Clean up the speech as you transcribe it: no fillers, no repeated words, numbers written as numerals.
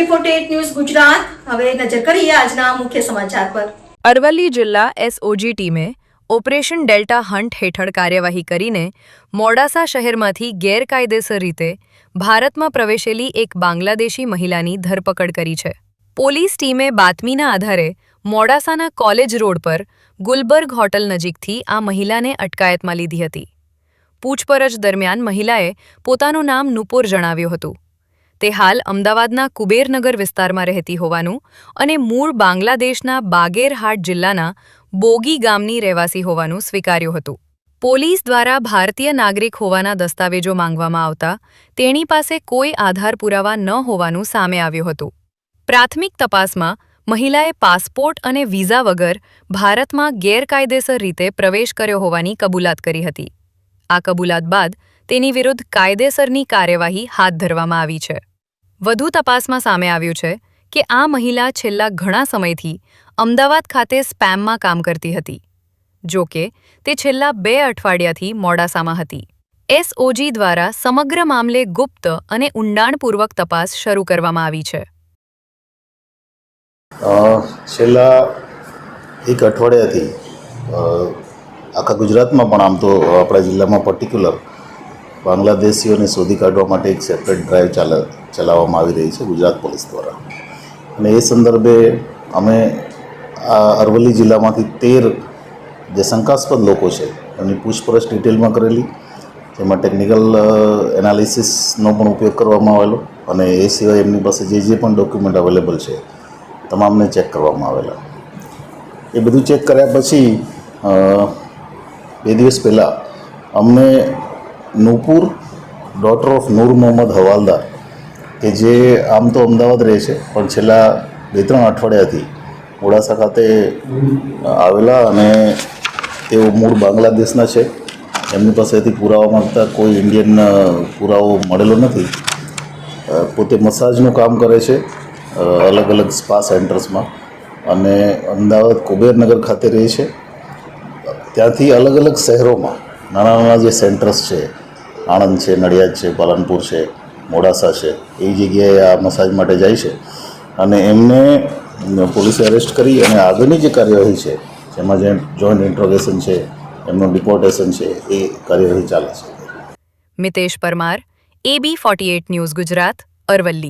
AB48 news Gujarat હવે નજર કરીએ આજના મુખ્ય સમાચાર પર। અરવલ્લી જિલ્લા એસઓજી ટીમે ઓપરેશન ડેલ્ટા હન્ટ હેઠળ કાર્યવાહી કરીને મોડાસા શહેરમાંથી ગેરકાયદેસર રીતે ભારતમાં પ્રવેશેલી એક બાંગ્લાદેશી મહિલાની ધરપકડ કરી છે। પોલીસ ટીમે બાતમીના આધારે મોડાસાના કોલેજ રોડ પર ગુલબર્ગ હોટલ નજીકથી આ મહિલાને અટકાયતમાં લીધી હતી। પૂછપરછ દરમિયાન મહિલાએ પોતાનું નામ નુપુર જણાવ્યું હતું। તે હાલ અમદાવાદના કુબેરનગર વિસ્તારમાં રહેતી હોવાનું અને મૂળ બાંગ્લાદેશના બાગેરહાટ જિલ્લાના બોગી ગામની રહેવાસી હોવાનું સ્વીકાર્યું હતું। પોલીસ દ્વારા ભારતીય નાગરિક હોવાના દસ્તાવેજો માંગવામાં આવતા તેણી પાસે કોઈ આધાર પુરાવા ન હોવાનું સામે આવ્યું હતું। પ્રાથમિક તપાસમાં મહિલાએ પાસપોર્ટ અને વિઝા વગર ભારતમાં ગેરકાયદેસર રીતે પ્રવેશ કર્યો હોવાની કબૂલાત કરી હતી। આ કબૂલાત બાદ તેની વિરુદ્ધ કાયદેસરની કાર્યવાહી હાથ ધરવામાં આવી છે। વધુ તપાસમાં સામે આવ્યું છે કે આ મહિલા છેલ્લા ઘણા સમયથી અમદાવાદ ખાતે સ્પેમમાં કામ કરતી હતી। જો કે તે છેલ્લા 2 અઠવાડિયાથી મોડાસામાં હતી। એસઓજી દ્વારા સમગ્ર મામલે ગુપ્ત અને ઊંડાણપૂર્વક તપાસ શરૂ કરવામાં આવી છે। છેલ્લા 1 અઠવાડિયાથી આખા ગુજરાતમાં પણ આમ તો આપણા જિલ્લામાં પર્ટિક્યુલર બાંગ્લાદેશીઓને શોધી કાઢવા માટે એક સેપરેટ ડ્રાઈવ ચલાવવામાં આવી રહી છે ગુજરાત પોલીસ દ્વારા। અને એ સંદર્ભે અમે આ અરવલ્લી જિલ્લામાંથી 13 જે શંકાસ્પદ લોકો છે એમની પૂછપરછ ડિટેલમાં કરેલી, જેમાં ટેકનિકલ એનાલિસિસનો પણ ઉપયોગ કરવામાં આવેલો અને એ સિવાય એમની પાસે જે પણ ડોક્યુમેન્ટ અવેલેબલ છે તમામને ચેક કરવામાં આવેલા। એ બધું ચેક કર્યા પછી 2 દિવસ પહેલાં અમને નૂપુર ડોટર ઓફ નૂર મોહમ્મદ હવાલદાર કે જે આમ તો અમદાવાદ રહે છે પણ છેલ્લા 2-3 અઠવાડિયાથી મોડાસા ખાતે આવેલા અને તેઓ મૂળ બાંગ્લાદેશના છે। એમની પાસેથી પુરાવા માંગતા કોઈ ઇન્ડિયન પુરાવો મળેલો નથી। પોતે મસાજનું કામ કરે છે અલગ અલગ સ્પા સેન્ટર્સમાં અને અમદાવાદ કુબેરનગર ખાતે રહે છે। ત્યાંથી અલગ અલગ શહેરોમાં નાના નાના જે સેન્ટર્સ છે, આણંદ છે, નડિયાદ છે, પાલનપુર છે, મોડાસા છે, એ જગ્યાએ આ મસાજ માટે જાય છે અને એમને પોલીસે અરેસ્ટ કરી અને આગળની જે કાર્યવાહી છે જેમાં જે જોઈન્ટ ઇન્ટ્રોગેશન છે, એમનું ડિપોર્ટેશન છે, એ કાર્યવાહી ચાલે છે। Mitesh Parmar, AB48 news Gujarat, Aravalli.